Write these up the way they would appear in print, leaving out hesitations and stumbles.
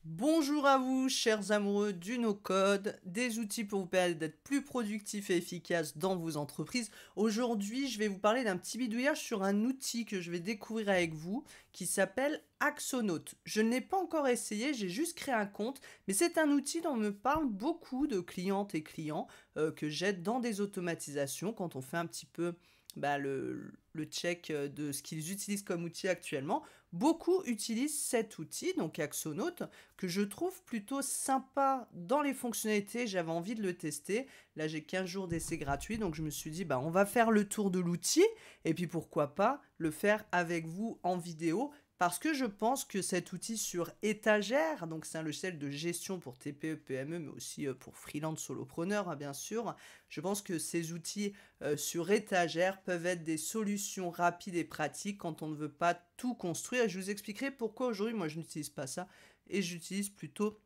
Bonjour à vous, chers amoureux du no-code, des outils pour vous permettre d'être plus productif et efficace dans vos entreprises. Aujourd'hui, je vais vous parler d'un petit bidouillage sur un outil que je vais découvrir avec vous qui s'appelle Axonote. Je ne l'ai pas encore essayé, j'ai juste créé un compte, mais c'est un outil dont me parlent beaucoup de clientes et clients que j'aide dans des automatisations quand on fait un petit peu le check de ce qu'ils utilisent comme outil actuellement. Beaucoup utilisent cet outil, donc Axonote, que je trouve plutôt sympa dans les fonctionnalités. J'avais envie de le tester. Là, j'ai 15 jours d'essai gratuit, donc je me suis dit, on va faire le tour de l'outil, et puis pourquoi pas le faire avec vous en vidéo, parce que je pense que cet outil sur étagère, donc c'est un logiciel de gestion pour TPE, PME, mais aussi pour freelance solopreneur, hein, bien sûr. Je pense que ces outils sur étagère peuvent être des solutions rapides et pratiques quand on ne veut pas tout construire. Et je vous expliquerai pourquoi aujourd'hui, moi, je n'utilise pas ça et j'utilise plutôt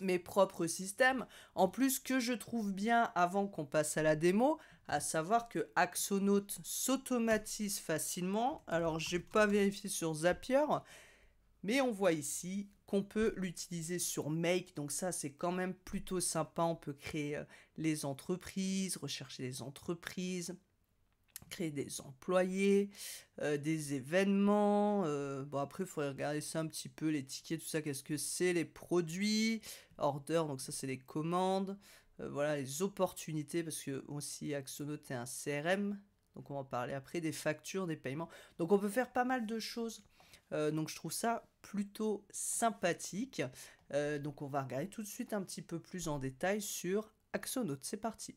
mes propres systèmes. En plus, que je trouve bien avant qu'on passe à la démo, à savoir que Axonote s'automatise facilement. Alors, j'ai pas vérifié sur Zapier, mais on voit ici qu'on peut l'utiliser sur Make. Donc ça, c'est quand même plutôt sympa. On peut créer les entreprises, rechercher les entreprises, créer des employés, des événements. Bon, après, il faudrait regarder ça un petit peu, les tickets, tout ça, qu'est-ce que c'est, les produits, order, donc ça, c'est les commandes. Voilà, les opportunités, parce que aussi, Axonote est un CRM. Donc, on va en parler après, des factures, des paiements. Donc, on peut faire pas mal de choses. Donc, je trouve ça plutôt sympathique. Donc, on va regarder tout de suite un petit peu plus en détail sur Axonote. C'est parti.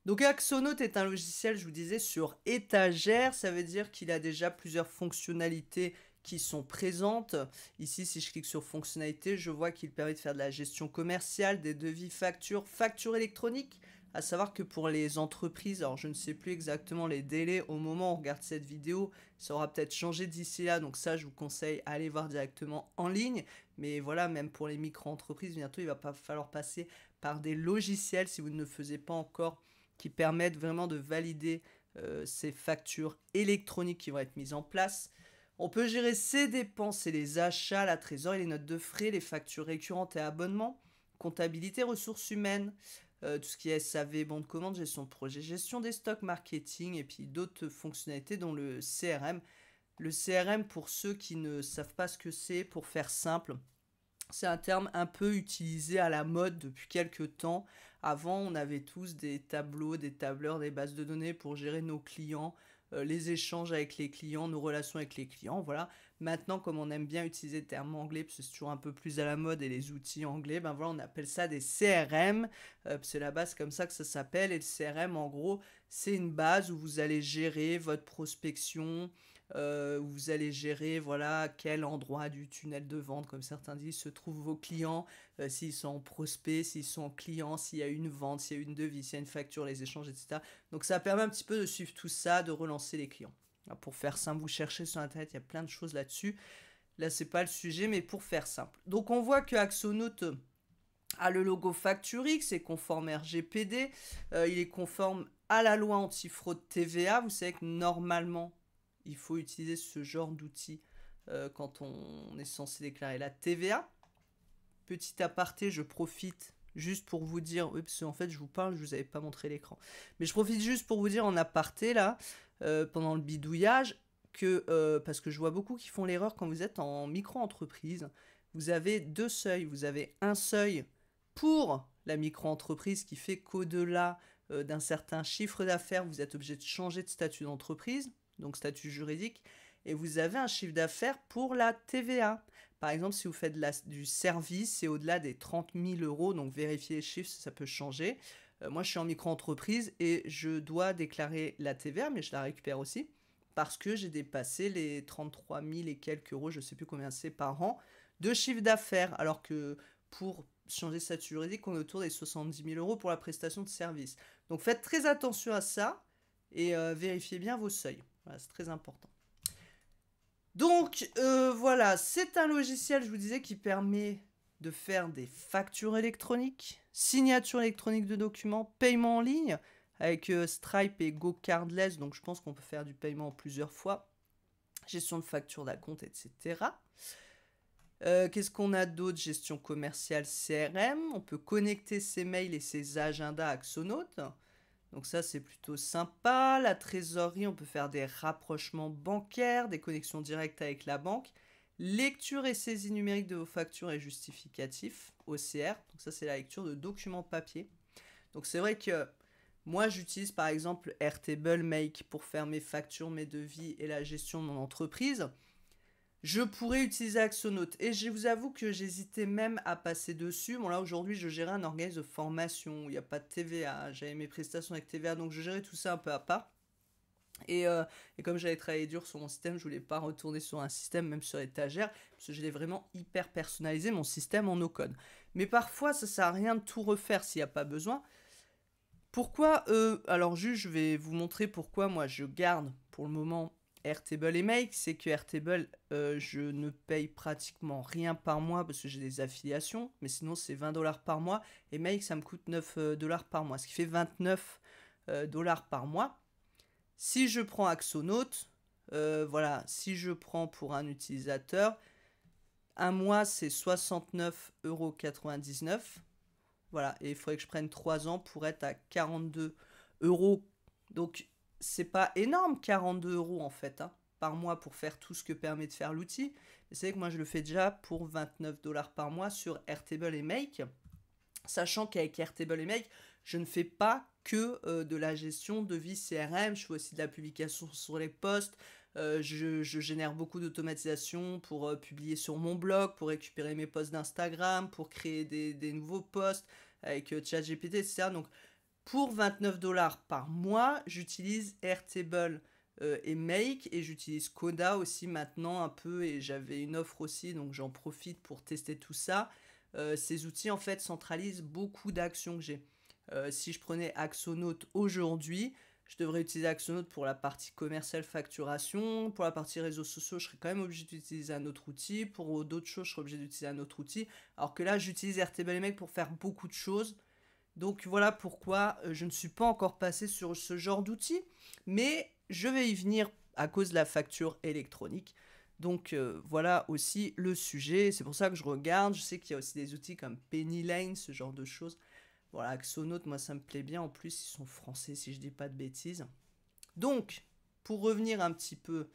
Donc Axonote est un logiciel, je vous disais, sur étagère. Ça veut dire qu'il a déjà plusieurs fonctionnalités qui sont présentes. Ici, si je clique sur fonctionnalités, je vois qu'il permet de faire de la gestion commerciale, des devis factures, factures électroniques. À savoir que pour les entreprises, alors je ne sais plus exactement les délais au moment où on regarde cette vidéo, ça aura peut-être changé d'ici là, donc ça je vous conseille à aller voir directement en ligne. Mais voilà, même pour les micro-entreprises, bientôt il va pas falloir passer par des logiciels si vous ne le faisiez pas encore qui permettent vraiment de valider ces factures électroniques qui vont être mises en place. On peut gérer ses dépenses et les achats, la trésorerie, les notes de frais, les factures récurrentes et abonnements, comptabilité, ressources humaines, tout ce qui est SAV, bon de commande, gestion de projet, gestion des stocks, marketing et puis d'autres fonctionnalités dont le CRM. Le CRM, pour ceux qui ne savent pas ce que c'est, pour faire simple, c'est un terme un peu utilisé à la mode depuis quelques temps. Avant, on avait tous des tableaux, des tableurs, des bases de données pour gérer nos clients, les échanges avec les clients, nos relations avec les clients, voilà. Maintenant, comme on aime bien utiliser le terme anglais, parce que c'est toujours un peu plus à la mode, et les outils anglais, ben voilà, on appelle ça des CRM. C'est la base comme ça que ça s'appelle. Et le CRM, en gros, c'est une base où vous allez gérer votre prospection, où vous allez gérer, voilà, quel endroit du tunnel de vente, comme certains disent, se trouvent vos clients, s'ils sont en prospect, s'ils sont en client, s'il y a une vente, s'il y a une devis, s'il y a une facture, les échanges, etc. Donc ça permet un petit peu de suivre tout ça, de relancer les clients. Alors, pour faire simple, vous cherchez sur internet, il y a plein de choses là-dessus. Là, c'est pas le sujet, mais pour faire simple. Donc on voit que Axonote a le logo Facturix, c'est conforme RGPD, il est conforme à la loi anti-fraude TVA. Vous savez que normalement, il faut utiliser ce genre d'outil quand on est censé déclarer la TVA. Petit aparté, je profite juste pour vous dire, oui, parce qu'en fait je vous parle, je vous avais pas montré l'écran, mais je profite juste pour vous dire en aparté là, pendant le bidouillage, que, parce que je vois beaucoup qui font l'erreur quand vous êtes en micro-entreprise, vous avez deux seuils, vous avez un seuil pour la micro-entreprise qui fait qu'au-delà d'un certain chiffre d'affaires, vous êtes obligé de changer de statut d'entreprise, donc statut juridique, et vous avez un chiffre d'affaires pour la TVA. Par exemple, si vous faites du service, c'est au-delà des 30 000 euros, donc vérifiez les chiffres, ça peut changer. Moi, je suis en micro-entreprise et je dois déclarer la TVA, mais je la récupère aussi parce que j'ai dépassé les 33 000 et quelques euros, je ne sais plus combien c'est par an, de chiffre d'affaires, alors que pour changer de statut juridique, on est autour des 70 000 euros pour la prestation de service. Donc faites très attention à ça et vérifiez bien vos seuils. Voilà, c'est très important. Donc voilà, c'est un logiciel, je vous disais, qui permet de faire des factures électroniques, signature électronique de documents, paiement en ligne avec Stripe et GoCardless, donc je pense qu'on peut faire du paiement en plusieurs fois, gestion de facture d'acompte, etc. Qu'est-ce qu'on a d'autre? Gestion commerciale CRM, on peut connecter ses mails et ses agendas Axonote. Donc ça, c'est plutôt sympa. La trésorerie, on peut faire des rapprochements bancaires, des connexions directes avec la banque. Lecture et saisie numérique de vos factures et justificatifs, OCR. Donc ça, c'est la lecture de documents papier. Donc c'est vrai que moi, j'utilise par exemple Airtable Make pour faire mes factures, mes devis et la gestion de mon entreprise. Je pourrais utiliser Axonote. Et je vous avoue que j'hésitais même à passer dessus. Bon là aujourd'hui je gérais un organisme de formation où il n'y a pas de TVA. J'avais mes prestations avec TVA, donc je gérais tout ça un peu à part. Et comme j'avais travaillé dur sur mon système, je voulais pas retourner sur un système, même sur étagère, parce que je l'ai vraiment hyper personnalisé, mon système en no-code. Mais parfois ça sert à rien de tout refaire s'il n'y a pas besoin. Pourquoi alors juste je vais vous montrer pourquoi moi je garde pour le moment Airtable et Make, c'est que Airtable, je ne paye pratiquement rien par mois parce que j'ai des affiliations, mais sinon c'est 20 $ par mois, et Make ça me coûte 9 $ par mois, ce qui fait 29 $ par mois. Si je prends Axonote, voilà, si je prends pour un utilisateur, un mois c'est 69,99 €. Voilà, et il faudrait que je prenne 3 ans pour être à 42 euros. Donc, c'est pas énorme, 42 euros en fait, hein, par mois pour faire tout ce que permet de faire l'outil. Mais c'est vrai que moi, je le fais déjà pour 29 $ par mois sur Airtable et Make. Sachant qu'avec Airtable et Make, je ne fais pas que de la gestion de vie CRM, je fais aussi de la publication sur les posts. Je génère beaucoup d'automatisation pour publier sur mon blog, pour récupérer mes posts d'Instagram, pour créer des nouveaux posts avec ChatGPT, etc. Donc pour 29 $ par mois, j'utilise Airtable et Make, et j'utilise Coda aussi maintenant un peu, et j'avais une offre aussi, donc j'en profite pour tester tout ça. Ces outils en fait centralisent beaucoup d'actions que j'ai. Si je prenais Axonote aujourd'hui, je devrais utiliser Axonote pour la partie commerciale facturation. Pour la partie réseaux sociaux, je serais quand même obligé d'utiliser un autre outil. Pour d'autres choses, je serais obligé d'utiliser un autre outil. Alors que là, j'utilise Airtable et Make pour faire beaucoup de choses. Donc voilà pourquoi je ne suis pas encore passé sur ce genre d'outil. Mais je vais y venir à cause de la facture électronique. Donc voilà aussi le sujet. C'est pour ça que je regarde. Je sais qu'il y a aussi des outils comme Pennylane, ce genre de choses. Voilà, Axonote, moi ça me plaît bien. En plus, ils sont français si je dis pas de bêtises. Donc, pour revenir un petit peu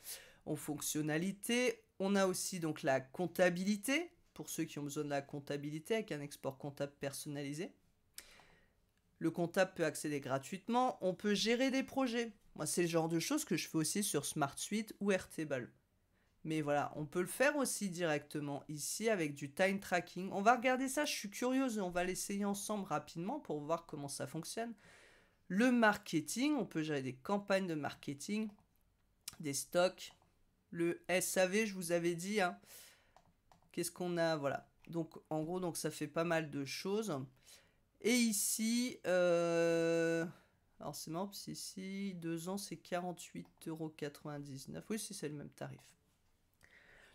aux fonctionnalités, on a aussi donc la comptabilité, pour ceux qui ont besoin de la comptabilité avec un export comptable personnalisé. Le comptable peut accéder gratuitement. On peut gérer des projets. Moi, c'est le genre de choses que je fais aussi sur SmartSuite ou Airtable. Mais voilà, on peut le faire aussi directement ici avec du time tracking. On va regarder ça, je suis curieuse, et on va l'essayer ensemble rapidement pour voir comment ça fonctionne. Le marketing, on peut gérer des campagnes de marketing, des stocks. Le SAV, je vous avais dit, hein. Qu'est-ce qu'on a? Voilà. Donc, en gros, donc ça fait pas mal de choses. Et ici, alors c'est marrant, parce qu'ici, 2 ans, c'est 48,99 €. Oui, si, c'est le même tarif.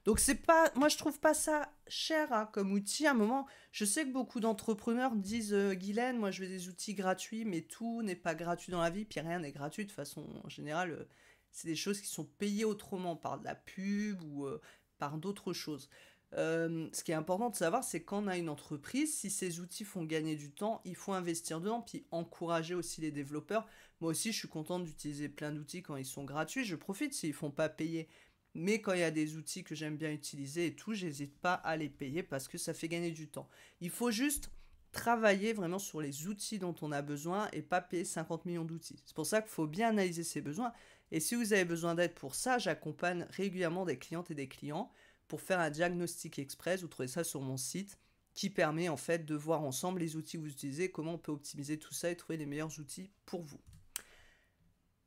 Donc c'est pas, moi je trouve pas ça cher hein, comme outil. À un moment, je sais que beaucoup d'entrepreneurs disent Guylaine, moi je veux des outils gratuits, mais tout n'est pas gratuit dans la vie, puis rien n'est gratuit de façon en général. C'est des choses qui sont payées autrement par de la pub ou par d'autres choses. Ce qui est important de savoir, c'est quand on a une entreprise, si ces outils font gagner du temps, il faut investir dedans, puis encourager aussi les développeurs. Moi aussi, je suis contente d'utiliser plein d'outils quand ils sont gratuits. Je profite s'ils ne font pas payer. Mais quand il y a des outils que j'aime bien utiliser et tout, j'hésite pas à les payer parce que ça fait gagner du temps. Il faut juste travailler vraiment sur les outils dont on a besoin et pas payer 50 millions d'outils. C'est pour ça qu'il faut bien analyser ses besoins. Et si vous avez besoin d'aide pour ça, j'accompagne régulièrement des clientes et des clients pour faire un diagnostic express. Vous trouvez ça sur mon site qui permet en fait de voir ensemble les outils que vous utilisez, comment on peut optimiser tout ça et trouver les meilleurs outils pour vous.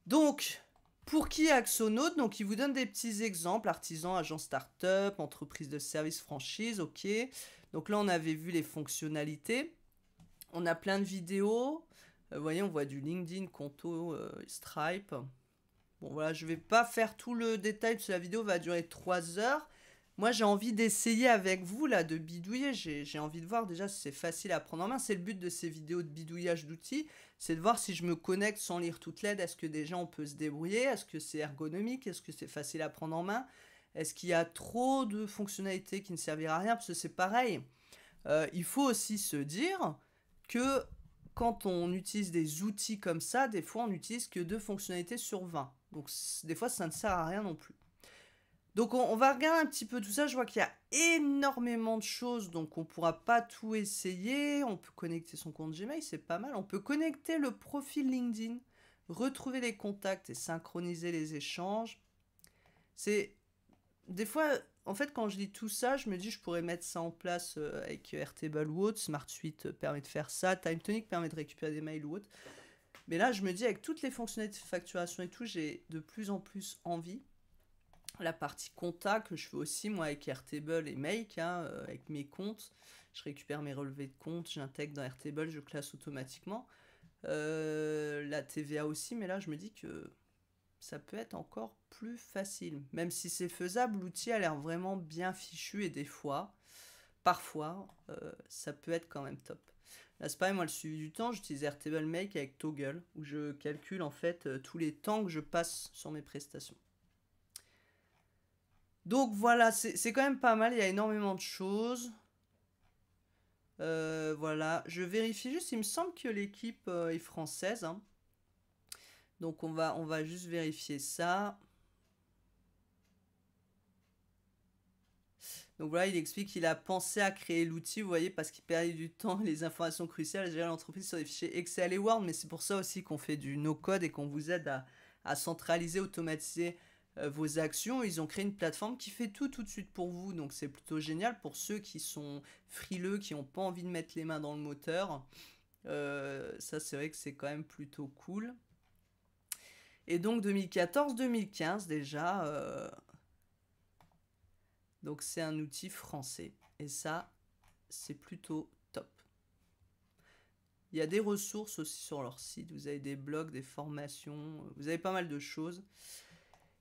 Donc, pour qui est Axonote? Donc, il vous donne des petits exemples, artisan, agent start-up, entreprise de service, franchise, ok. Donc là, on avait vu les fonctionnalités. On a plein de vidéos. Vous voyez, on voit du LinkedIn, Conto, Stripe. Bon voilà, je vais pas faire tout le détail parce que la vidéo va durer 3 heures. Moi, j'ai envie d'essayer avec vous, là, de bidouiller. J'ai envie de voir déjà si c'est facile à prendre en main. C'est le but de ces vidéos de bidouillage d'outils. C'est de voir si je me connecte sans lire toute l'aide. Est-ce que déjà on peut se débrouiller? Est-ce que c'est ergonomique? Est-ce que c'est facile à prendre en main? Est-ce qu'il y a trop de fonctionnalités qui ne serviront à rien? Parce que c'est pareil. Il faut aussi se dire que quand on utilise des outils comme ça, des fois on n'utilise que 2 fonctionnalités sur 20. Donc des fois ça ne sert à rien non plus. Donc on va regarder un petit peu tout ça. Je vois qu'il y a énormément de choses, donc on ne pourra pas tout essayer. On peut connecter son compte Gmail, c'est pas mal. On peut connecter le profil LinkedIn, retrouver les contacts et synchroniser les échanges. C'est des fois, en fait, quand je lis tout ça, je me dis je pourrais mettre ça en place avec Airtable ou autre. Smart Suite permet de faire ça. TimeTonic permet de récupérer des mails ou autre. Mais là, je me dis avec toutes les fonctionnalités de facturation et tout, j'ai de plus en plus envie. La partie compta que je fais aussi moi avec Airtable et Make, hein, avec mes comptes. Je récupère mes relevés de compte, j'intègre dans Airtable, je classe automatiquement. La TVA aussi, mais là je me dis que ça peut être encore plus facile. Même si c'est faisable, l'outil a l'air vraiment bien fichu et des fois, parfois, ça peut être quand même top. Là c'est pareil, moi le suivi du temps, j'utilise Airtable Make avec Toggle, où je calcule en fait tous les temps que je passe sur mes prestations. Donc voilà, c'est quand même pas mal, il y a énormément de choses. Voilà, je vérifie juste, il me semble que l'équipe est française, hein. Donc on va juste vérifier ça. Donc voilà, il explique qu'il a pensé à créer l'outil, vous voyez, parce qu'il perdait du temps et les informations cruciales à gérer l'entreprise sur des fichiers Excel et Word, mais c'est pour ça aussi qu'on fait du no-code et qu'on vous aide à centraliser, automatiser vos actions. Ils ont créé une plateforme qui fait tout de suite pour vous, donc c'est plutôt génial pour ceux qui sont frileux, qui n'ont pas envie de mettre les mains dans le moteur. Ça, c'est vrai que c'est quand même plutôt cool. Et donc 2014-2015 déjà, donc c'est un outil français. Et ça, c'est plutôt top. Il y a des ressources aussi sur leur site. Vous avez des blogs, des formations. Vous avez pas mal de choses.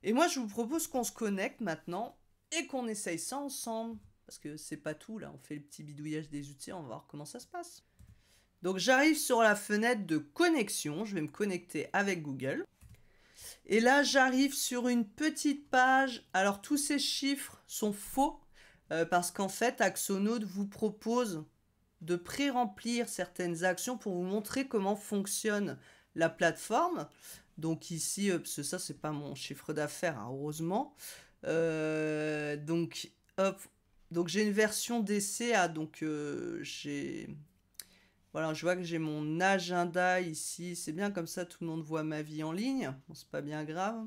Et moi, je vous propose qu'on se connecte maintenant et qu'on essaye ça ensemble. Parce que c'est pas tout, là. On fait le petit bidouillage des outils. On va voir comment ça se passe. Donc, j'arrive sur la fenêtre de connexion. Je vais me connecter avec Google. Et là, j'arrive sur une petite page. Alors, tous ces chiffres sont faux parce qu'en fait, Axonaut vous propose de pré-remplir certaines actions pour vous montrer comment fonctionne la plateforme. Donc ici, parce que ça, c'est pas mon chiffre d'affaires, hein, heureusement. Donc, hop. Donc, j'ai une version d'essai. Donc, j'ai... Voilà, je vois que j'ai mon agenda ici. C'est bien comme ça, tout le monde voit ma vie en ligne. Bon, c'est pas bien grave.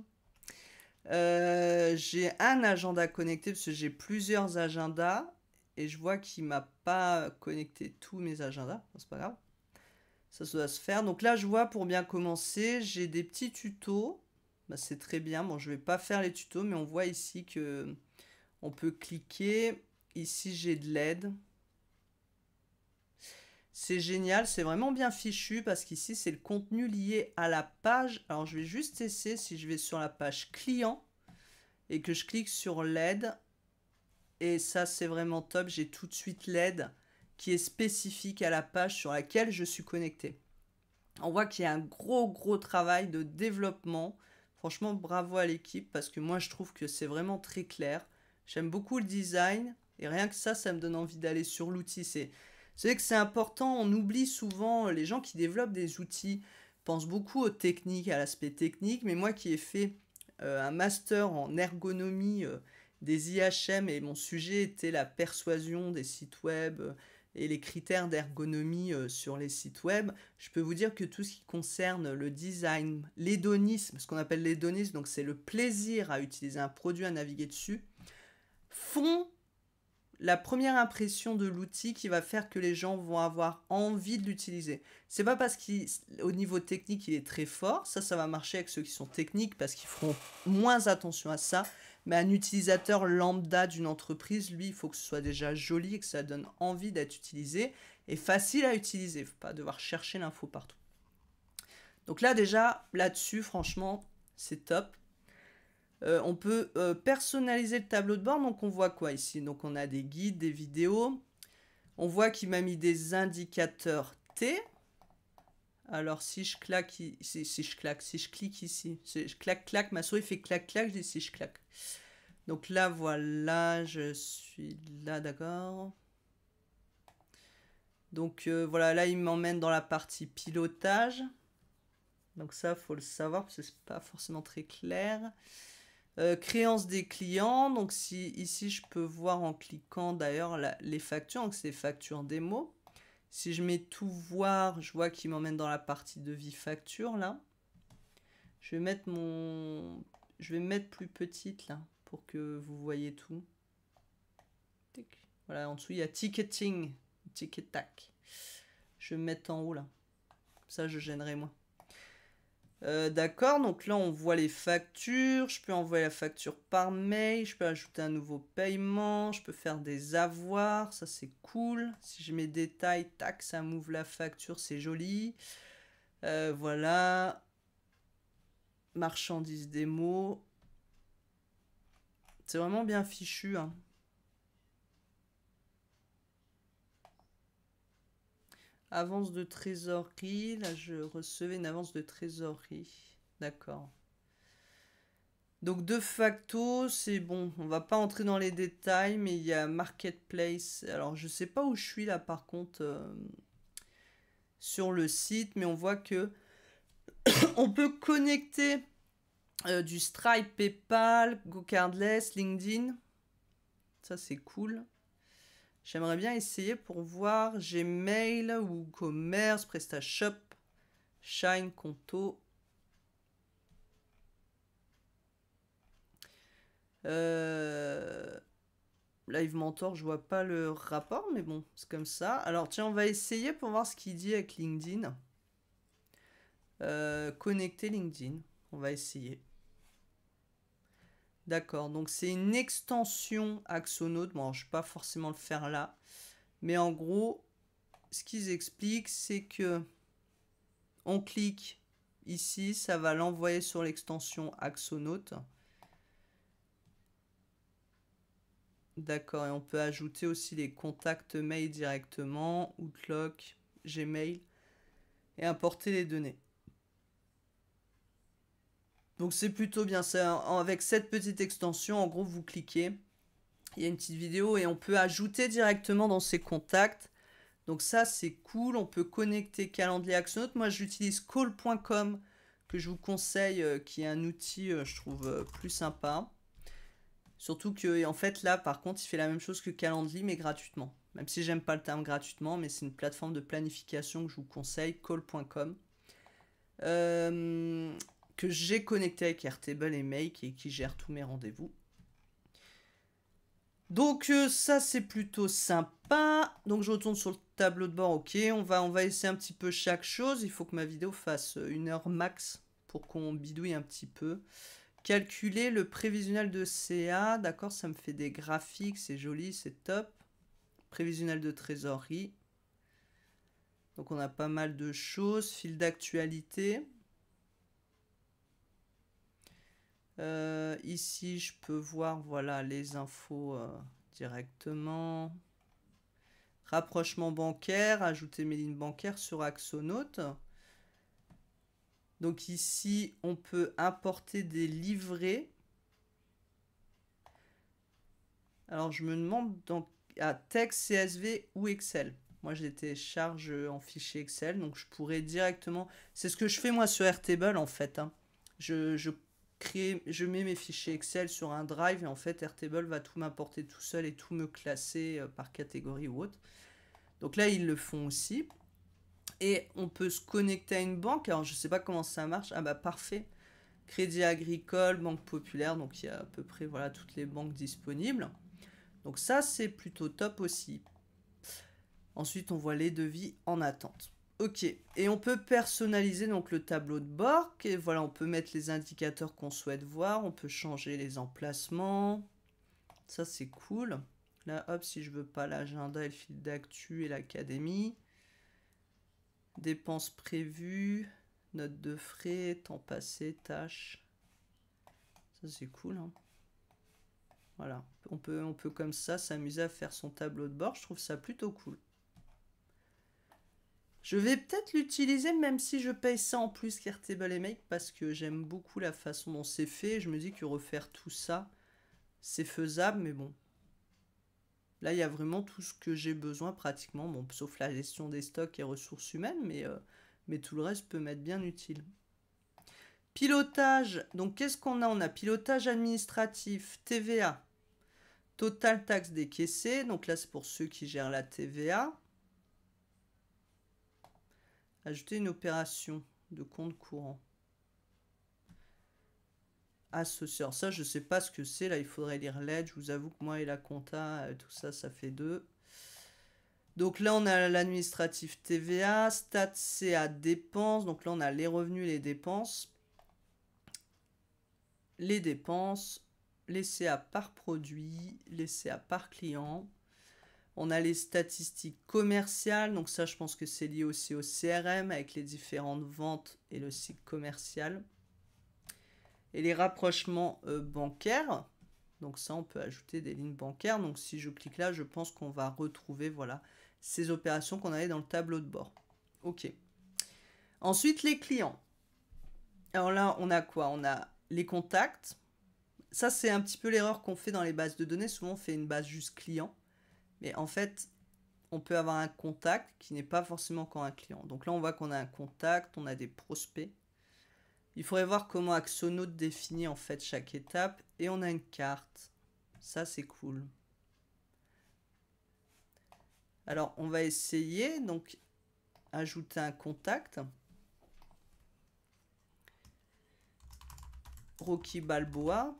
J'ai un agenda connecté parce que j'ai plusieurs agendas. Et je vois qu'il m'a pas connecté tous mes agendas. Bon, c'est pas grave. Ça doit se faire. Donc là, je vois pour bien commencer, j'ai des petits tutos. Bah, c'est très bien. Bon, je vais pas faire les tutos, mais on voit ici que on peut cliquer. Ici, j'ai de l'aide. C'est génial, c'est vraiment bien fichu parce qu'ici, c'est le contenu lié à la page. Alors, je vais juste essayer si je vais sur la page client et que je clique sur l'aide. Et ça, c'est vraiment top. J'ai tout de suite l'aide qui est spécifique à la page sur laquelle je suis connecté. On voit qu'il y a un gros travail de développement. Franchement, bravo à l'équipe parce que moi, je trouve que c'est vraiment très clair. J'aime beaucoup le design et rien que ça me donne envie d'aller sur l'outil. C'est vrai que c'est important. On oublie souvent, les gens qui développent des outils pensent beaucoup aux techniques, à l'aspect technique. Mais moi qui ai fait un master en ergonomie des IHM et mon sujet était la persuasion des sites web et les critères d'ergonomie sur les sites web, je peux vous dire que tout ce qui concerne le design, l'hédonisme, ce qu'on appelle l'hédonisme, donc c'est le plaisir à utiliser un produit, à naviguer dessus, font la première impression de l'outil qui va faire que les gens vont avoir envie de l'utiliser. C'est pas parce qu'au niveau technique il est très fort, ça va marcher avec ceux qui sont techniques parce qu'ils feront moins attention à ça, mais un utilisateur lambda d'une entreprise, lui, il faut que ce soit déjà joli et que ça donne envie d'être utilisé et facile à utiliser. Il ne faut pas devoir chercher l'info partout. Donc là, déjà, là-dessus, franchement, c'est top. On peut personnaliser le tableau de bord. Donc on voit quoi ici? Donc on a des guides, des vidéos. On voit qu'il m'a mis des indicateurs T. Alors si je claque, si je clique ici, si je claque, claque, ma souris fait clac, clac, je dis si je claque. Donc là, voilà, je suis là, d'accord. Donc voilà, là, il m'emmène dans la partie pilotage. Donc ça, faut le savoir parce que c'est pas forcément très clair. Créance des clients. Donc si ici, je peux voir en cliquant d'ailleurs les factures. Donc c'est les factures démo. Si je mets tout voir, je vois qu'il m'emmène dans la partie devis facture là. Je vais mettre je vais mettre plus petite là pour que vous voyez tout. Voilà, en dessous il y a ticketing, ticket tac. Je vais mettre en haut là. Ça je gênerai moins. D'accord, donc là on voit les factures. Je peux envoyer la facture par mail. Je peux ajouter un nouveau paiement. Je peux faire des avoirs. Ça c'est cool. Si je mets détails, tac, ça m'ouvre la facture. C'est joli. Voilà. Marchandises démo. C'est vraiment bien fichu, hein. Avance de trésorerie. Là, je recevais une avance de trésorerie. D'accord. Donc, de facto, c'est bon. On va pas entrer dans les détails, mais il y a Marketplace. Alors, je sais pas où je suis là, par contre, sur le site, mais on voit que on peut connecter du Stripe, PayPal, GoCardless, LinkedIn. Ça, c'est cool. J'aimerais bien essayer pour voir Gmail, WooCommerce, PrestaShop, Shine, Conto. Live Mentor, je vois pas le rapport, mais bon, c'est comme ça. Alors tiens, on va essayer pour voir ce qu'il dit avec LinkedIn. Connecter LinkedIn, on va essayer. D'accord, donc c'est une extension Axonote. Bon, je ne vais pas forcément le faire là. Mais en gros, ce qu'ils expliquent, c'est que on clique ici, ça va l'envoyer sur l'extension Axonote. D'accord, et on peut ajouter aussi les contacts mail directement, Outlook, Gmail, et importer les données. Donc c'est plutôt bien ça. Avec cette petite extension, en gros, vous cliquez, il y a une petite vidéo et on peut ajouter directement dans ses contacts. Donc ça, c'est cool. On peut connecter calendrier Axonote. Moi, j'utilise call.com que je vous conseille, qui est un outil, je trouve, plus sympa. Surtout que, en fait, là, par contre, il fait la même chose que Calendly, mais gratuitement. Même si j'aime pas le terme gratuitement, mais c'est une plateforme de planification que je vous conseille, call.com. Que j'ai connecté avec Airtable et Make et qui gère tous mes rendez-vous. Donc ça c'est plutôt sympa. Donc je retourne sur le tableau de bord. Ok, on va essayer un petit peu chaque chose. Il faut que ma vidéo fasse 1 heure max pour qu'on bidouille un petit peu. Calculer le prévisionnel de CA. D'accord, ça me fait des graphiques. C'est joli, c'est top. Prévisionnel de trésorerie. Donc on a pas mal de choses. Fil d'actualité. Ici, je peux voir voilà, les infos directement. Rapprochement bancaire, ajouter mes lignes bancaires sur Axonote. Donc ici, on peut importer des livrets. Alors, je me demande à texte, CSV ou Excel. Moi, je les télécharge en fichier Excel, donc je pourrais directement... C'est ce que je fais moi sur Airtable en fait, hein. Je mets mes fichiers Excel sur un drive et en fait Airtable va tout m'importer tout seul et tout me classer par catégorie ou autre. Donc là ils le font aussi. Et on peut se connecter à une banque. Alors je sais pas comment ça marche. Ah bah parfait. Crédit Agricole, Banque Populaire. Donc il y a à peu près voilà, toutes les banques disponibles. Donc ça c'est plutôt top aussi. Ensuite on voit les devis en attente. Ok, et on peut personnaliser donc le tableau de bord. Et voilà, on peut mettre les indicateurs qu'on souhaite voir. On peut changer les emplacements. Ça, c'est cool. Là, hop, si je veux pas l'agenda et le fil d'actu et l'académie. Dépenses prévues. Notes de frais, temps passé, tâches. Ça, c'est cool, hein. Voilà, on peut comme ça s'amuser à faire son tableau de bord. Je trouve ça plutôt cool. Je vais peut-être l'utiliser même si je paye ça en plus qu'Airtable et Make parce que j'aime beaucoup la façon dont c'est fait. Je me dis que refaire tout ça, c'est faisable, mais bon. Là, il y a vraiment tout ce que j'ai besoin pratiquement, bon, sauf la gestion des stocks et ressources humaines, mais tout le reste peut m'être bien utile. Pilotage, donc qu'est-ce qu'on a? On a pilotage administratif, TVA, total taxe décaissée, donc là c'est pour ceux qui gèrent la TVA. Ajouter une opération de compte courant. Associeur, ça je sais pas ce que c'est, là il faudrait lire l'aide, je vous avoue que moi et la compta, tout ça, ça fait 2. Donc là on a l'administratif TVA, stat CA dépenses, donc là on a les revenus et les dépenses. Les dépenses, les CA par produit, les CA par client. On a les statistiques commerciales, donc ça je pense que c'est lié aussi au CRM avec les différentes ventes et le cycle commercial. Et les rapprochements bancaires, donc ça on peut ajouter des lignes bancaires. Donc si je clique là, je pense qu'on va retrouver voilà, ces opérations qu'on avait dans le tableau de bord. Ok. Ensuite les clients. Alors là on a quoi? On a les contacts. Ça c'est un petit peu l'erreur qu'on fait dans les bases de données. Souvent on fait une base juste client. Mais en fait, on peut avoir un contact qui n'est pas forcément encore un client. Donc là, on voit qu'on a un contact, on a des prospects. Il faudrait voir comment Axonote définit en fait chaque étape. Et on a une carte. Ça, c'est cool. Alors, on va essayer. Donc, ajouter un contact. Rocky Balboa.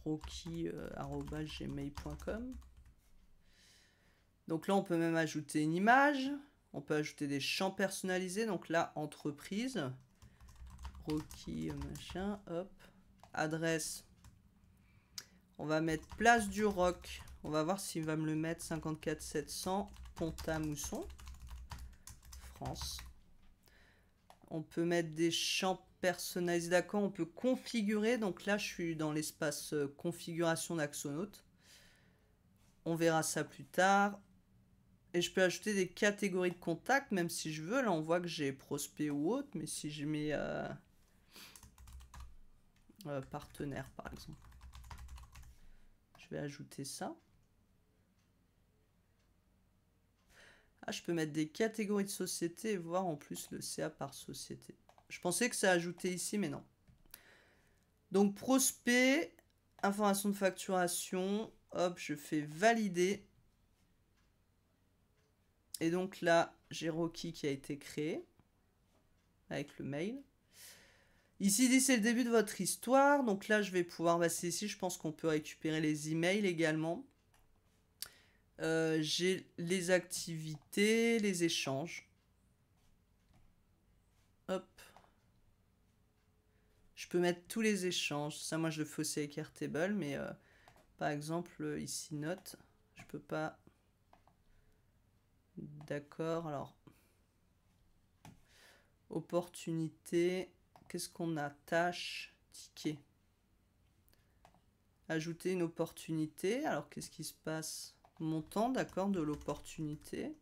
rocky@gmail.com. Donc là, on peut même ajouter une image. On peut ajouter des champs personnalisés. Donc là, entreprise. Rocky, machin, hop. Adresse. On va mettre Place du Roc. On va voir s'il va me le mettre. 54 700, Pont-à-Mousson, France. On peut mettre des champs personnalisés. D'accord, on peut configurer. Donc là, je suis dans l'espace configuration d'Axonote. On verra ça plus tard. Et je peux ajouter des catégories de contacts, même si je veux. Là, on voit que j'ai prospect ou autre. Mais si je mets partenaire, par exemple. Je vais ajouter ça. Ah, je peux mettre des catégories de société et voir en plus le CA par société. Je pensais que ça ajouté ici, mais non. Donc, prospect, information de facturation. Hop, je fais valider. Et donc là, j'ai Rocky qui a été créé avec le mail. Ici, dit c'est le début de votre histoire. Donc là, je vais pouvoir passer ici. Je pense qu'on peut récupérer les emails également. J'ai les activités, les échanges. Hop. Je peux mettre tous les échanges. Ça, moi, je le fais aussi avec Airtable. Mais par exemple, ici, note. Je peux pas... D'accord, alors... Opportunité. Qu'est-ce qu'on a? Tâche, ticket. Ajouter une opportunité. Alors, qu'est-ce qui se passe? Montant, d'accord, de l'opportunité.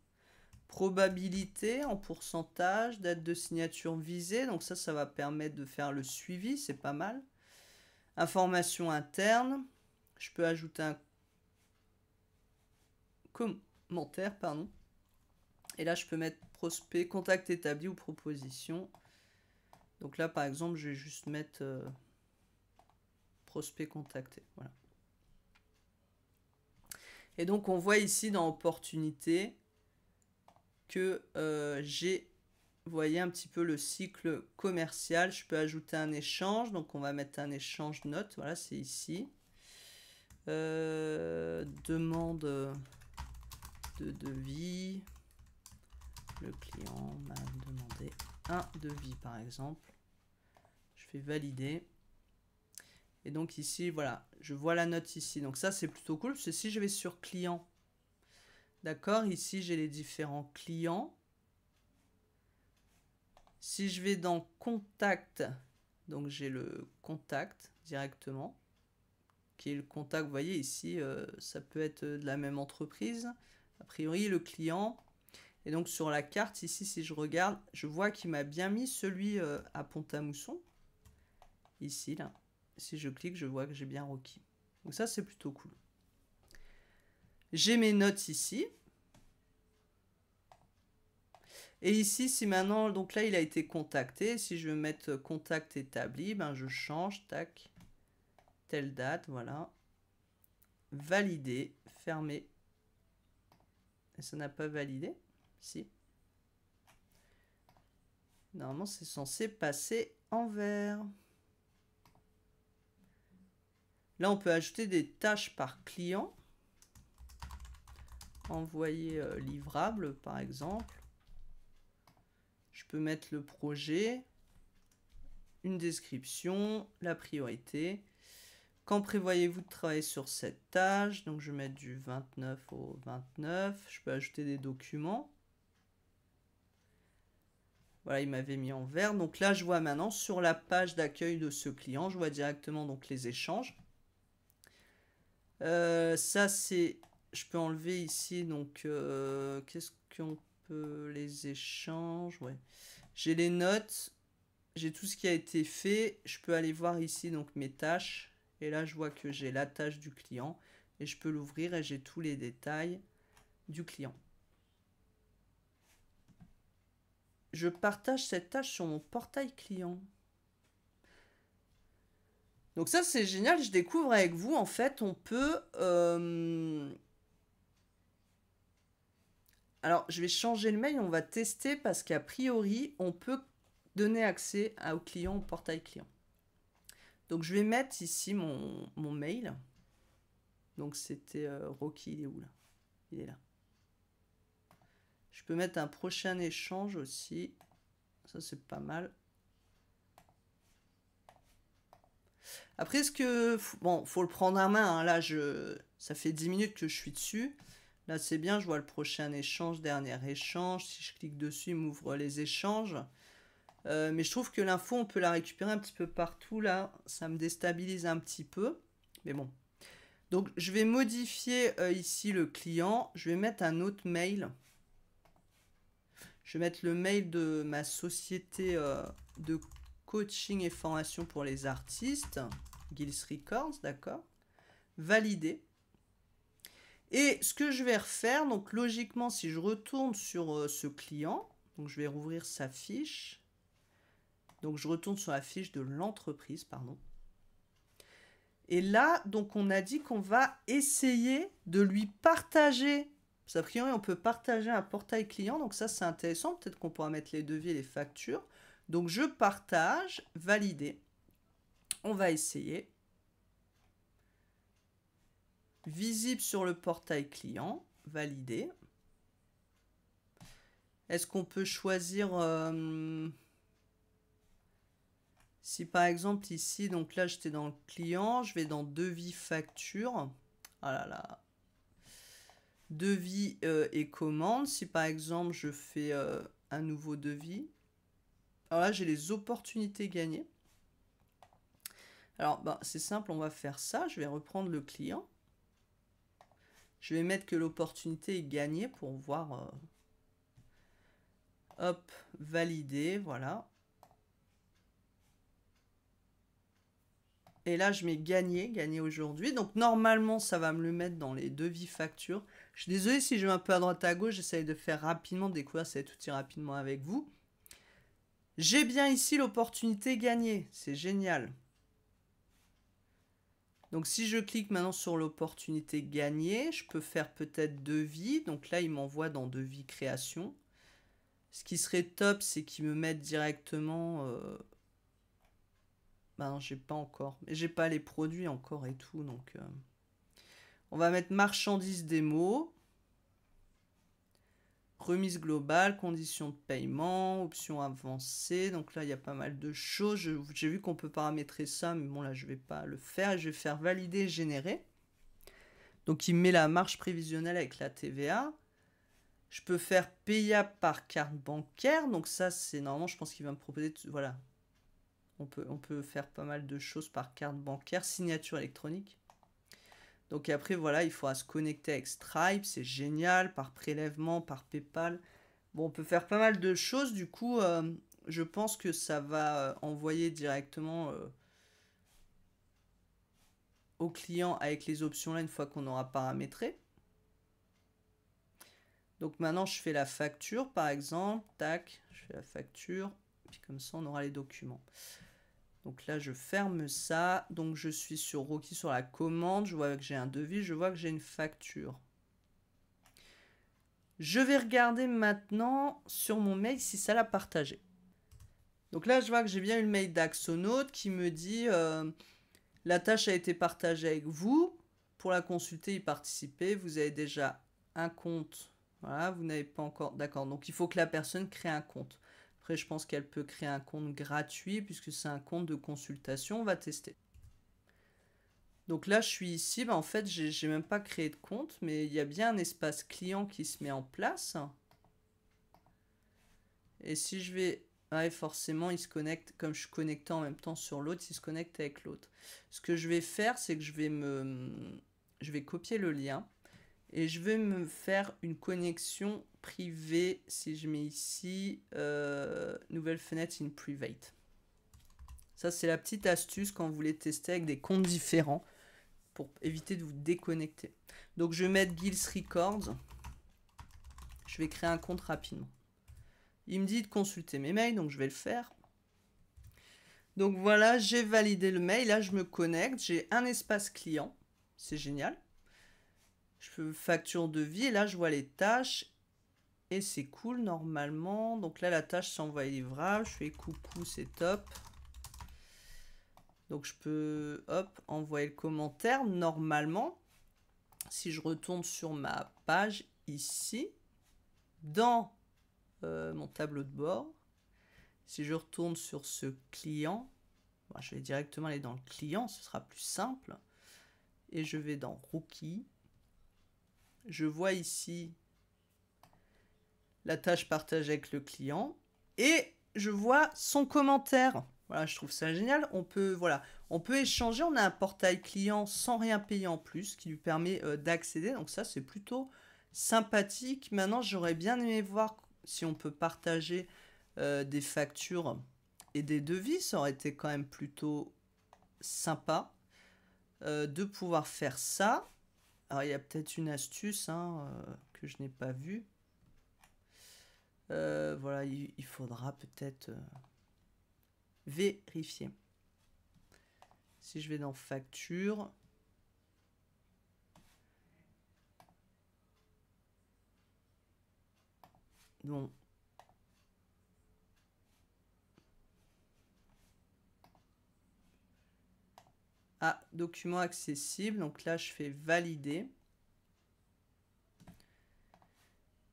Probabilité en pourcentage, date de signature visée. Donc ça va permettre de faire le suivi, c'est pas mal. Information interne. Je peux ajouter un commentaire, pardon. Et là, je peux mettre prospect, contact établi ou proposition. Donc là, par exemple, je vais juste mettre prospect contacté. Voilà. Et donc, on voit ici dans opportunité que j'ai, vous voyez un petit peu le cycle commercial. Je peux ajouter un échange. Donc, on va mettre un échange note. Voilà, c'est ici. Demande de devis. Le client m'a demandé un devis, par exemple. Je fais valider. Et donc ici, voilà, je vois la note ici. Donc ça, c'est plutôt cool. Parce que si je vais sur client, d'accord, ici, j'ai les différents clients. Si je vais dans contact, Donc j'ai le contact directement, qui est le contact, vous voyez ici, ça peut être de la même entreprise. A priori, le client. Et donc sur la carte ici, si je regarde, je vois qu'il m'a bien mis celui à Pont-à-Mousson. Ici, là. Si je clique, je vois que j'ai bien requis. Donc ça, c'est plutôt cool. J'ai mes notes ici. Et ici, si maintenant, donc là, il a été contacté. Si je veux mettre contact établi, ben je change, tac, telle date, voilà. Valider, fermer. Et ça n'a pas validé? Si. Normalement, c'est censé passer en vert. Là, on peut ajouter des tâches par client. Envoyer livrable, par exemple. Je peux mettre le projet, une description, la priorité. Quand prévoyez-vous de travailler sur cette tâche? Donc, je vais mettre du 29 au 29. Je peux ajouter des documents. Voilà, il m'avait mis en vert. Donc là, je vois maintenant sur la page d'accueil de ce client, je vois directement donc les échanges. Ça, c'est... Je peux enlever ici, donc... Qu'est-ce qu'on peut... Les échanges, ouais. J'ai les notes. J'ai tout ce qui a été fait. Je peux aller voir ici, donc, mes tâches. Et là, je vois que j'ai la tâche du client. Et je peux l'ouvrir et j'ai tous les détails du client. Je partage cette tâche sur mon portail client. Donc ça, c'est génial. Je découvre avec vous, en fait, on peut... Alors, je vais changer le mail. On va tester parce qu'a priori, on peut donner accès au client au portail client. Donc, je vais mettre ici mon mail. Donc, c'était Rocky. Il est où, là? Il est là. Je peux mettre un prochain échange aussi. Ça, c'est pas mal. Après, ce que... Bon, faut le prendre à main. Hein. Là, ça fait 10 minutes que je suis dessus. Là, c'est bien. Je vois le prochain échange, dernier échange. Si je clique dessus, il m'ouvre les échanges. Mais je trouve que l'info, on peut la récupérer un petit peu partout. Là, ça me déstabilise un petit peu. Mais bon. Donc, je vais modifier ici le client. Je vais mettre un autre mail. Je vais mettre le mail de ma société de coaching et formation pour les artistes. Gills Records, d'accord. Valider. Et ce que je vais refaire, donc logiquement, si je retourne sur ce client, donc je vais rouvrir sa fiche. Donc je retourne sur la fiche de l'entreprise, pardon. Et là, donc on a dit qu'on va essayer de lui partager. A priori, on peut partager un portail client, donc ça c'est intéressant. Peut-être qu'on pourra mettre les devis et les factures. Donc je partage, valider. On va essayer. Visible sur le portail client, valider. Est-ce qu'on peut choisir... Si par exemple ici, donc là j'étais dans le client, je vais dans devis facture. Ah là là. Devis et commande. Si par exemple je fais un nouveau devis. Alors là j'ai les opportunités gagnées. Alors bah, c'est simple, on va faire ça. Je vais reprendre le client. Je vais mettre que l'opportunité est gagnée pour voir. Hop, valider, voilà. Et là, je mets gagné aujourd'hui. Donc, normalement, ça va me le mettre dans les devis factures. Je suis désolé si je vais un peu à droite à gauche. J'essaye de faire rapidement, de découvrir cet outil rapidement avec vous. J'ai bien ici l'opportunité gagnée. C'est génial. Donc, si je clique maintenant sur l'opportunité gagnée, je peux faire peut-être devis. Donc là, il m'envoie dans devis création. Ce qui serait top, c'est qu'il me mette directement... Ben, j'ai pas encore. Mais j'ai pas les produits encore et tout. Donc, on va mettre marchandises démo. Remise globale, conditions de paiement, options avancées. Donc là, il y a pas mal de choses. J'ai vu qu'on peut paramétrer ça, mais bon, là, je vais pas le faire. Je vais faire valider, générer. Donc, il met la marge prévisionnelle avec la TVA. Je peux faire payable par carte bancaire. Donc ça, c'est normalement, je pense qu'il va me proposer... Voilà. On peut faire pas mal de choses par carte bancaire, signature électronique. Donc après, voilà, il faudra se connecter avec Stripe, c'est génial, par prélèvement, par PayPal. Bon, on peut faire pas mal de choses, du coup, je pense que ça va envoyer directement au client avec les options là une fois qu'on aura paramétré. Donc maintenant, je fais la facture, par exemple, tac, je fais la facture, puis comme ça, on aura les documents. Donc là, je ferme ça. Donc je suis sur Rocky sur la commande. Je vois que j'ai un devis. Je vois que j'ai une facture. Je vais regarder maintenant sur mon mail si ça l'a partagé. Donc là, je vois que j'ai bien eu le mail d'Axonaut qui me dit la tâche a été partagée avec vous. Pour la consulter, y participer. Vous avez déjà un compte. Voilà, vous n'avez pas encore... D'accord, donc il faut que la personne crée un compte. Après, je pense qu'elle peut créer un compte gratuit puisque c'est un compte de consultation. On va tester. Donc là, je suis ici. En fait, j'ai même pas créé de compte, mais il y a bien un espace client qui se met en place. Et si je vais... Ouais, forcément, il se connecte. Comme je suis connecté en même temps sur l'autre, il se connecte avec l'autre. Ce que je vais faire, c'est que je vais copier le lien. Et je vais me faire une connexion privée. Si je mets ici, nouvelle fenêtre in private. Ça, c'est la petite astuce quand vous voulez tester avec des comptes différents pour éviter de vous déconnecter. Donc, je vais mettre Gills Records. Je vais créer un compte rapidement. Il me dit de consulter mes mails, donc je vais le faire. Donc voilà, j'ai validé le mail. Là, je me connecte. J'ai un espace client. C'est génial. Je fais facture de vie. Et là, je vois les tâches. Et c'est cool normalement. Donc là, la tâche, c'est envoyer livrable. Je fais coucou, c'est top. Donc je peux, hop, envoyer le commentaire. Normalement, si je retourne sur ma page ici, dans mon tableau de bord, si je retourne sur ce client, je vais directement aller dans le client, ce sera plus simple. Et je vais dans Rookie. Je vois ici la tâche partagée avec le client. Et je vois son commentaire. Voilà, je trouve ça génial. On peut échanger. On a un portail client sans rien payer en plus qui lui permet d'accéder. Donc ça, c'est plutôt sympathique. Maintenant, j'aurais bien aimé voir si on peut partager des factures et des devis. Ça aurait été quand même plutôt sympa de pouvoir faire ça. Alors, il y a peut-être une astuce que je n'ai pas vue. Voilà, il faudra peut-être vérifier. Si je vais dans facture. Bon. Ah, document accessible. Donc là, je fais valider.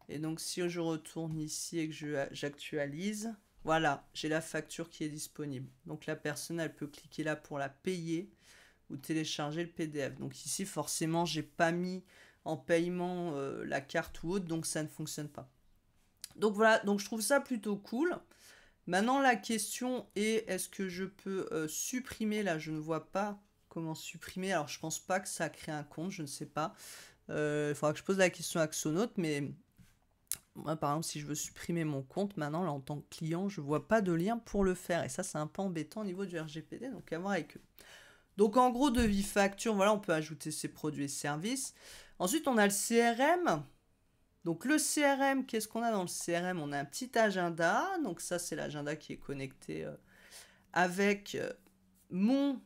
Et donc, si je retourne ici et que j'actualise, voilà, j'ai la facture qui est disponible. Donc, la personne, elle peut cliquer là pour la payer ou télécharger le PDF. Donc ici, forcément, j'ai pas mis en paiement la carte ou autre, donc ça ne fonctionne pas. Donc voilà, donc je trouve ça plutôt cool. Maintenant, la question est, est-ce que je peux supprimer, là, je ne vois pas comment supprimer. Alors, je pense pas que ça crée un compte, je ne sais pas. Il faudra que je pose la question à Axonaut, mais moi, par exemple, si je veux supprimer mon compte, maintenant, là, en tant que client, je vois pas de lien pour le faire. Et ça, c'est un peu embêtant au niveau du RGPD, donc à voir avec eux. Donc, en gros, devis facture, voilà, on peut ajouter ses produits et services. Ensuite, on a le CRM. Donc, le CRM, qu'est-ce qu'on a dans le CRM? On a un petit agenda. Donc, ça, c'est l'agenda qui est connecté avec mon...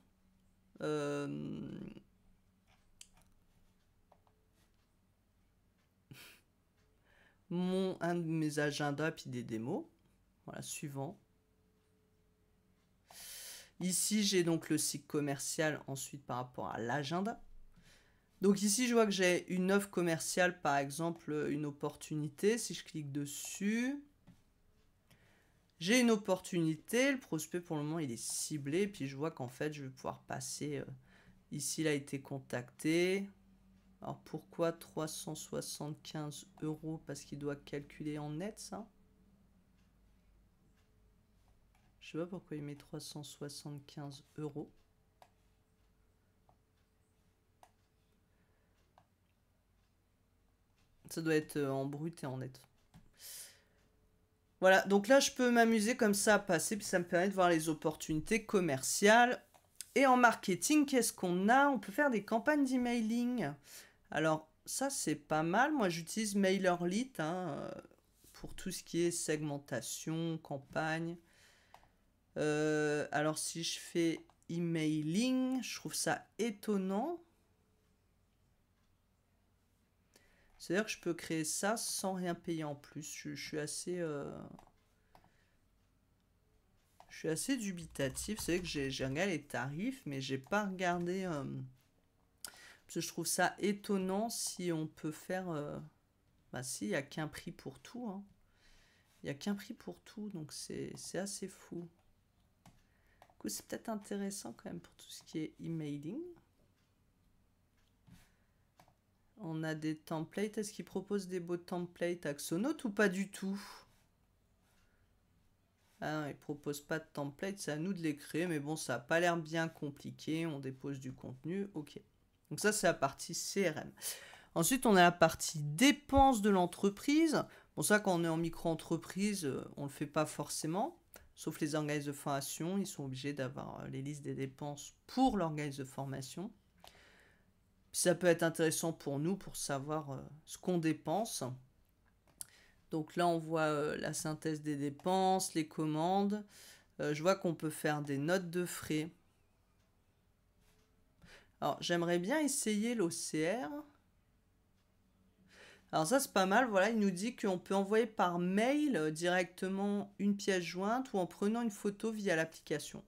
un de mes agendas, puis des démos. Voilà, suivant. Ici, j'ai donc le site commercial ensuite par rapport à l'agenda. Donc ici, je vois que j'ai une offre commerciale, par exemple, une opportunité. Si je clique dessus, j'ai une opportunité. Le prospect, pour le moment, il est ciblé. Puis je vois qu'en fait, je vais pouvoir passer... ici, il a été contacté. Alors pourquoi 375 €? Parce qu'il doit calculer en net, ça? Je sais pas pourquoi il met 375 €. Ça doit être en brut et en net. Voilà, donc là, je peux m'amuser comme ça à passer, puis ça me permet de voir les opportunités commerciales. Et en marketing, qu'est-ce qu'on a? On peut faire des campagnes d'emailing. Alors, ça, c'est pas mal. Moi, j'utilise MailerLite pour tout ce qui est segmentation, campagne. Alors, si je fais emailing, je trouve ça étonnant. C'est-à-dire que je peux créer ça sans rien payer en plus. Je suis assez... Je suis assez dubitatif. C'est vrai que j'ai regardé les tarifs, mais j'ai pas regardé... parce que je trouve ça étonnant si on peut faire... Bah si, il n'y a qu'un prix pour tout. Hein. Il n'y a qu'un prix pour tout, donc c'est assez fou. Du coup, c'est peut-être intéressant quand même pour tout ce qui est emailing. On a des templates. Est-ce qu'ils proposent des beaux templates Axonote ou pas du tout? Ah non, ils proposent pas de template, c'est à nous de les créer, mais bon, ça n'a pas l'air bien compliqué. On dépose du contenu, ok. Donc ça, c'est la partie CRM. Ensuite, on a la partie dépenses de l'entreprise. Bon, ça, quand on est en micro-entreprise, on ne le fait pas forcément. Sauf les organismes de formation, ils sont obligés d'avoir les listes des dépenses pour l'organisme de formation. Ça peut être intéressant pour nous pour savoir ce qu'on dépense. Donc là, on voit la synthèse des dépenses, les commandes. Je vois qu'on peut faire des notes de frais. Alors, j'aimerais bien essayer l'OCR. Alors ça, c'est pas mal. Voilà, il nous dit qu'on peut envoyer par mail directement une pièce jointe ou en prenant une photo via l'application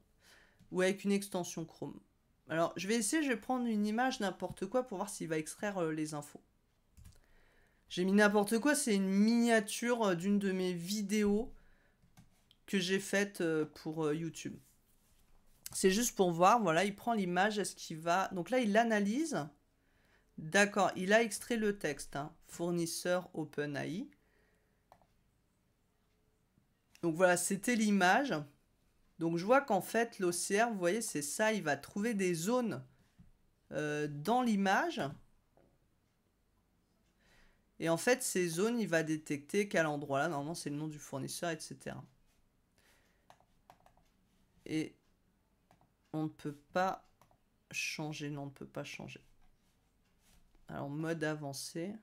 ou avec une extension Chrome. Alors, je vais essayer, je vais prendre une image n'importe quoi pour voir s'il va extraire les infos. J'ai mis n'importe quoi, c'est une miniature d'une de mes vidéos que j'ai faite pour YouTube. C'est juste pour voir, voilà, il prend l'image, est-ce qu'il va... Donc là, il l'analyse. D'accord, il a extrait le texte, hein. Fournisseur OpenAI. Donc voilà, c'était l'image. Donc je vois qu'en fait, l'OCR, vous voyez, c'est ça, il va trouver des zones dans l'image. Et en fait, ces zones, il va détecter quel endroit là, normalement, c'est le nom du fournisseur, etc. Et on ne peut pas changer, non, on ne peut pas changer. Alors, mode avancé.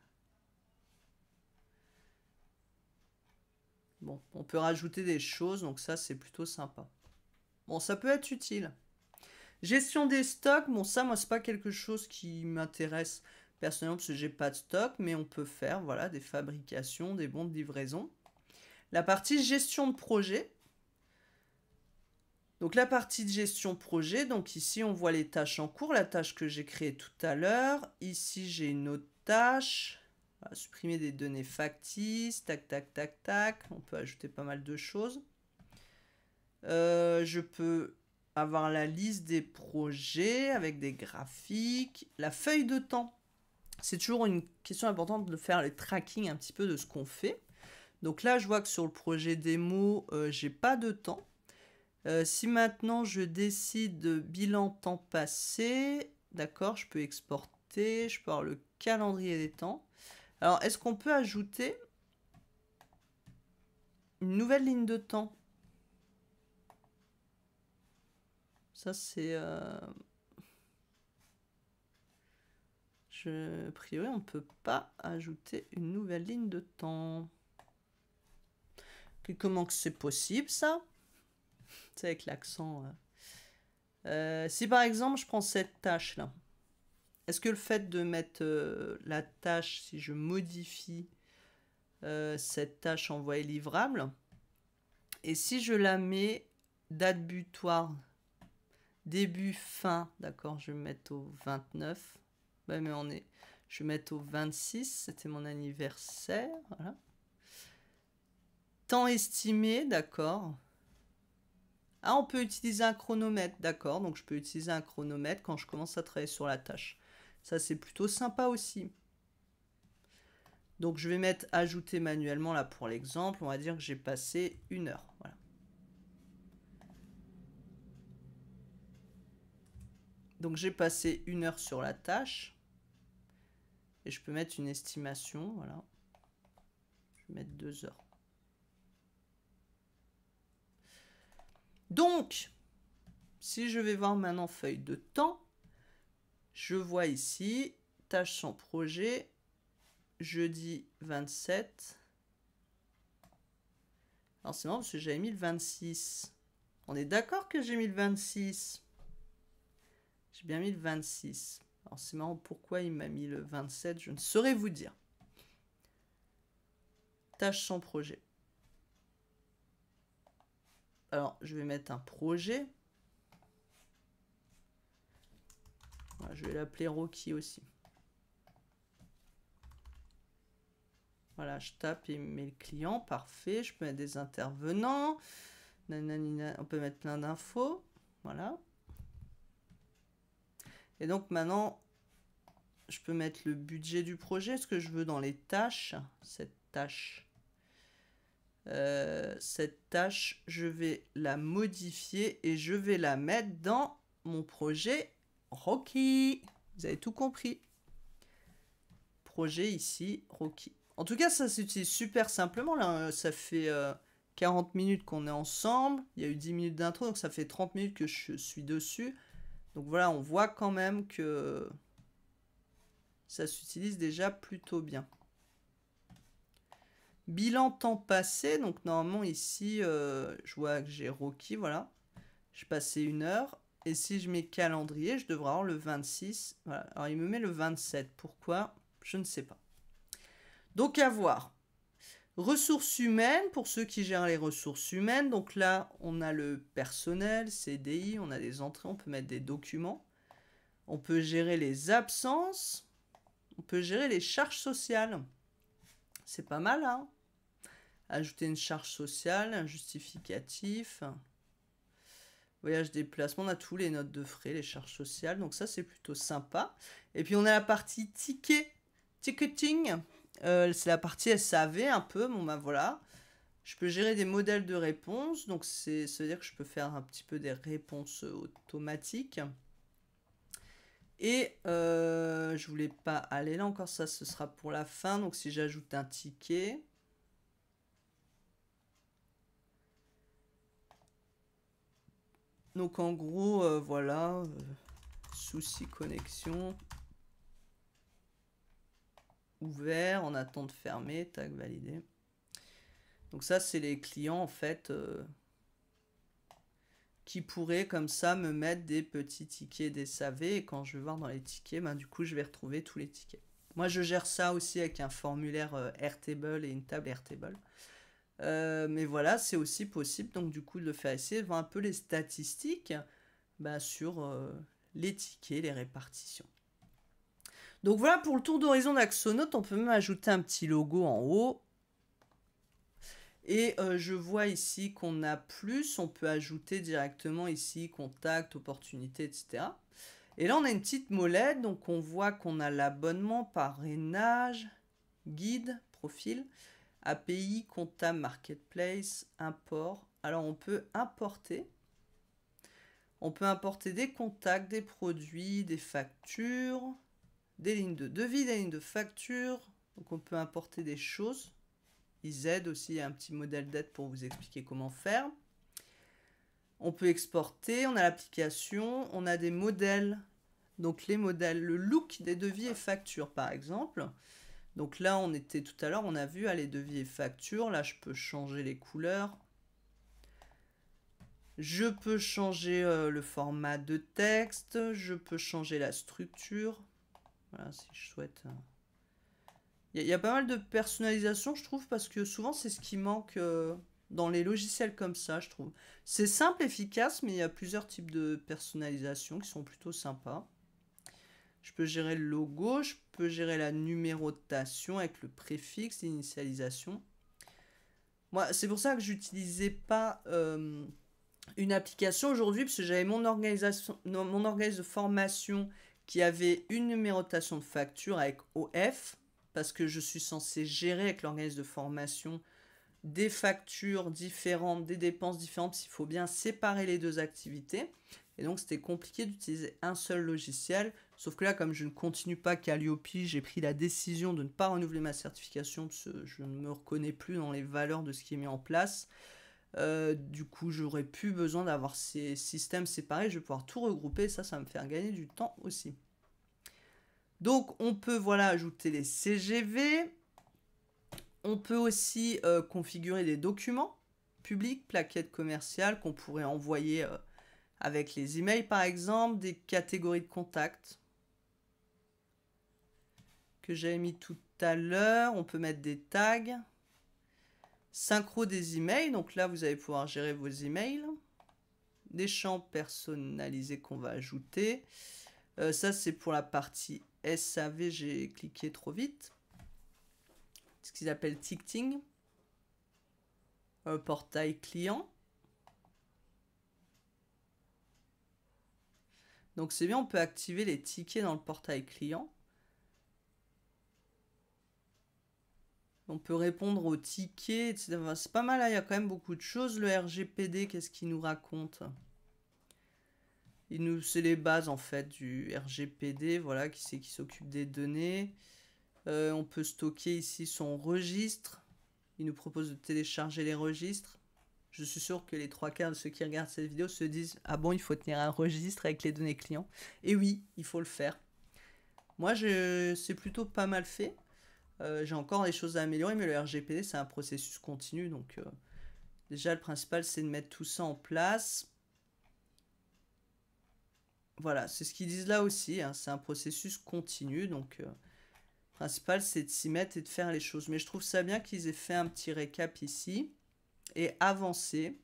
Bon, on peut rajouter des choses, donc ça, c'est plutôt sympa. Bon, ça peut être utile. Gestion des stocks, bon, ça, moi, c'est pas quelque chose qui m'intéresse personnellement parce que j'ai pas de stock, mais on peut faire, voilà, des fabrications, des bons de livraison. La partie gestion de projet. Donc, la partie de gestion projet, donc ici, on voit les tâches en cours, la tâche que j'ai créée tout à l'heure. Ici, j'ai une autre tâche. Voilà, supprimer des données factices, tac, tac, tac, tac. On peut ajouter pas mal de choses. Je peux avoir la liste des projets avec des graphiques. La feuille de temps. C'est toujours une question importante de faire le tracking un petit peu de ce qu'on fait. Donc là, je vois que sur le projet démo, j'ai pas de temps. Si maintenant je décide de bilan temps passé, d'accord, je peux exporter, je peux avoir le calendrier des temps. Alors, est-ce qu'on peut ajouter une nouvelle ligne de temps? Ça, c'est... A priori, on ne peut pas ajouter une nouvelle ligne de temps. Et comment que c'est possible, ça? C'est avec l'accent. Si par exemple, je prends cette tâche-là, est-ce que le fait de mettre la tâche, si je modifie cette tâche envoyée livrable, et si je la mets date butoir, début, fin, d'accord, je vais me mettre au 29. Ouais, mais je vais mettre au 26, c'était mon anniversaire, voilà. Temps estimé, d'accord. Ah, on peut utiliser un chronomètre, d'accord. Donc, je peux utiliser un chronomètre quand je commence à travailler sur la tâche. Ça, c'est plutôt sympa aussi. Donc, je vais mettre ajouter manuellement, là, pour l'exemple. On va dire que j'ai passé 1 heure. Voilà. Donc j'ai passé 1 heure sur la tâche. Et je peux mettre une estimation, voilà. Je vais mettre 2 heures. Donc, si je vais voir maintenant feuille de temps, je vois ici, tâche sans projet, jeudi 27. Alors c'est marrant parce que j'avais mis le 26. On est d'accord que j'ai mis le 26. J'ai bien mis le 26. Alors c'est marrant pourquoi il m'a mis le 27, je ne saurais vous dire. Tâche sans projet. Alors je vais mettre un projet. Voilà, je vais l'appeler Rocky aussi. Voilà, je tape et il met le client, parfait. Je peux mettre des intervenants. Nananina, on peut mettre plein d'infos. Voilà. Et donc maintenant, je peux mettre le budget du projet. Ce que je veux dans les tâches, cette tâche, je vais la modifier et je vais la mettre dans mon projet Rocky. Vous avez tout compris. Projet ici, Rocky. En tout cas, ça s'utilise super simplement. Là, ça fait 40 minutes qu'on est ensemble. Il y a eu 10 minutes d'intro, donc ça fait 30 minutes que je suis dessus. Donc voilà, on voit quand même que ça s'utilise déjà plutôt bien. Bilan temps passé. Donc normalement ici, je vois que j'ai Rocky, voilà. Je passais 1 heure. Et si je mets calendrier, je devrais avoir le 26. Voilà. Alors il me met le 27. Pourquoi? Je ne sais pas. Donc à voir. Ressources humaines, pour ceux qui gèrent les ressources humaines. Donc là, on a le personnel, CDI, on a des entrées, on peut mettre des documents. On peut gérer les absences. On peut gérer les charges sociales. C'est pas mal, hein? Ajouter une charge sociale, un justificatif. Voyage, déplacement, on a tous les notes de frais, les charges sociales. Donc ça, c'est plutôt sympa. Et puis on a la partie ticketing. C'est la partie SAV un peu. Bon ben voilà. Je peux gérer des modèles de réponses. Donc ça veut dire que je peux faire un petit peu des réponses automatiques. Et je voulais pas aller là encore. Ça, ce sera pour la fin. Donc si j'ajoute un ticket. Donc en gros, voilà. Souci connexion. Ouvert, en attente fermée, tac, validé. Donc ça, c'est les clients, en fait, qui pourraient, comme ça, me mettre des petits tickets des SAV. Et quand je vais voir dans les tickets, ben, du coup, je vais retrouver tous les tickets. Moi, je gère ça aussi avec un formulaire Airtable et une table Airtable. Mais voilà, c'est aussi possible, donc du coup, de le faire essayer, de voir un peu les statistiques sur les tickets, les répartitions. Donc voilà pour le tour d'horizon d'Axonote. On peut même ajouter un petit logo en haut. Et je vois ici qu'on a plus. On peut ajouter directement ici contact, opportunité, etc. Et là, on a une petite molette. Donc on voit qu'on a l'abonnement, parrainage, guide, profil, API, comptable, marketplace, import. Alors on peut importer. On peut importer des contacts, des produits, des factures, des lignes de devis, des lignes de facture. Donc on peut importer des choses. Ils aident aussi, un petit modèle d'aide pour vous expliquer comment faire. On peut exporter, on a l'application, on a des modèles. Donc les modèles, le look des devis et factures par exemple. Donc là on était tout à l'heure, on a vu les devis et factures. Là je peux changer les couleurs. Je peux changer le format de texte. Je peux changer la structure. Voilà, si je souhaite. Il y a pas mal de personnalisation, je trouve, parce que souvent, c'est ce qui manque dans les logiciels comme ça, je trouve. C'est simple, efficace, mais il y a plusieurs types de personnalisation qui sont plutôt sympas. Je peux gérer le logo, je peux gérer la numérotation avec le préfixe, l'initialisation. Moi, c'est pour ça que j'utilisais pas une application aujourd'hui, parce que j'avais mon organisme de formation qui avait une numérotation de facture avec OF, parce que je suis censé gérer avec l'organisme de formation des factures différentes, des dépenses différentes, il faut bien séparer les deux activités. Et donc, c'était compliqué d'utiliser un seul logiciel. Sauf que là, comme je ne continue pas Calliope, j'ai pris la décision de ne pas renouveler ma certification parce que je ne me reconnais plus dans les valeurs de ce qui est mis en place. Du coup, j'aurais plus besoin d'avoir ces systèmes séparés. Je vais pouvoir tout regrouper. Ça va me faire gagner du temps aussi. Donc, on peut voilà, ajouter les CGV. On peut aussi configurer des documents publics, plaquettes commerciales qu'on pourrait envoyer avec les emails par exemple, des catégories de contacts que j'avais mis tout à l'heure. On peut mettre des tags, synchro des emails, donc là vous allez pouvoir gérer vos emails, des champs personnalisés qu'on va ajouter. Ça c'est pour la partie SAV, j'ai cliqué trop vite. Ce qu'ils appellent ticketing, portail client. Donc c'est bien, on peut activer les tickets dans le portail client. On peut répondre aux tickets, etc. Enfin, c'est pas mal, là, il y a quand même beaucoup de choses. Le RGPD, qu'est-ce qu'il nous raconte? C'est les bases en fait du RGPD, voilà, qui c'est qui s'occupe des données. On peut stocker ici son registre. Il nous propose de télécharger les registres. Je suis sûr que les 3/4 de ceux qui regardent cette vidéo se disent « Ah bon, il faut tenir un registre avec les données clients ?» Et oui, il faut le faire. Moi, c'est plutôt pas mal fait. J'ai encore des choses à améliorer, mais le RGPD, c'est un processus continu. Donc, déjà, le principal, c'est de mettre tout ça en place. Voilà, c'est ce qu'ils disent là aussi. Hein, c'est un processus continu. Donc, le principal, c'est de s'y mettre et de faire les choses. Mais je trouve ça bien qu'ils aient fait un petit récap ici et avancé.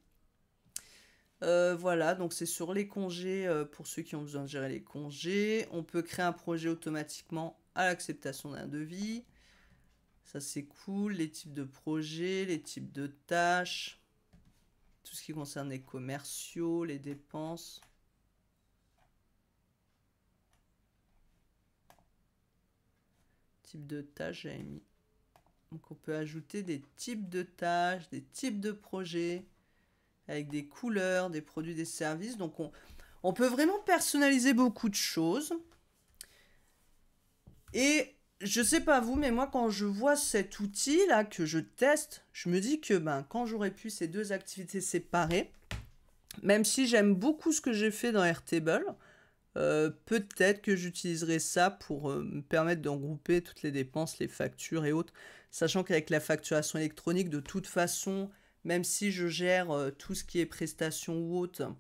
Voilà, donc c'est sur les congés pour ceux qui ont besoin de gérer les congés. On peut créer un projet automatiquement à l'acceptation d'un devis. Ça, c'est cool. Les types de projets, les types de tâches, tout ce qui concerne les commerciaux, les dépenses. Type de tâches, j'avais mis. Donc, on peut ajouter des types de tâches, des types de projets, avec des couleurs, des produits, des services. Donc, on peut vraiment personnaliser beaucoup de choses. Et je sais pas vous, mais moi, quand je vois cet outil-là que je teste, je me dis que quand j'aurais pu ces deux activités séparées, même si j'aime beaucoup ce que j'ai fait dans Airtable, peut-être que j'utiliserai ça pour me permettre de regrouper toutes les dépenses, les factures et autres. Sachant qu'avec la facturation électronique, de toute façon, même si je gère tout ce qui est prestations ou autres,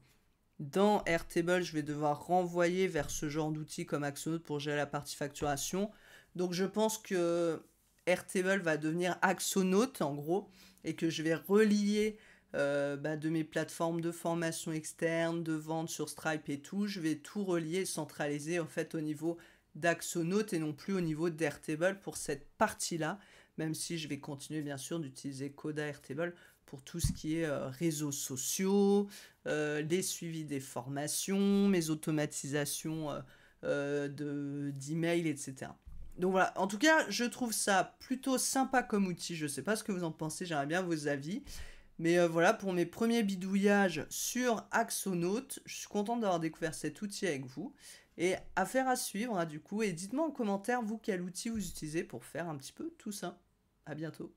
dans Airtable, je vais devoir renvoyer vers ce genre d'outils comme Axonote pour gérer la partie facturation. Donc je pense que Airtable va devenir Axonote en gros, et que je vais relier de mes plateformes de formation externe, de vente sur Stripe et tout. Je vais tout relier et centraliser en fait au niveau d'Axonote et non plus au niveau d'Airtable pour cette partie-là, même si je vais continuer bien sûr d'utiliser Coda Airtable pour tout ce qui est réseaux sociaux, les suivis des formations, mes automatisations d'emails, etc. Donc voilà, en tout cas, je trouve ça plutôt sympa comme outil. Je ne sais pas ce que vous en pensez, j'aimerais bien vos avis. Mais voilà, pour mes premiers bidouillages sur Axonote, je suis contente d'avoir découvert cet outil avec vous. Et affaire à suivre, hein, du coup. Et dites-moi en commentaire, vous, quel outil vous utilisez pour faire un petit peu tout ça. À bientôt.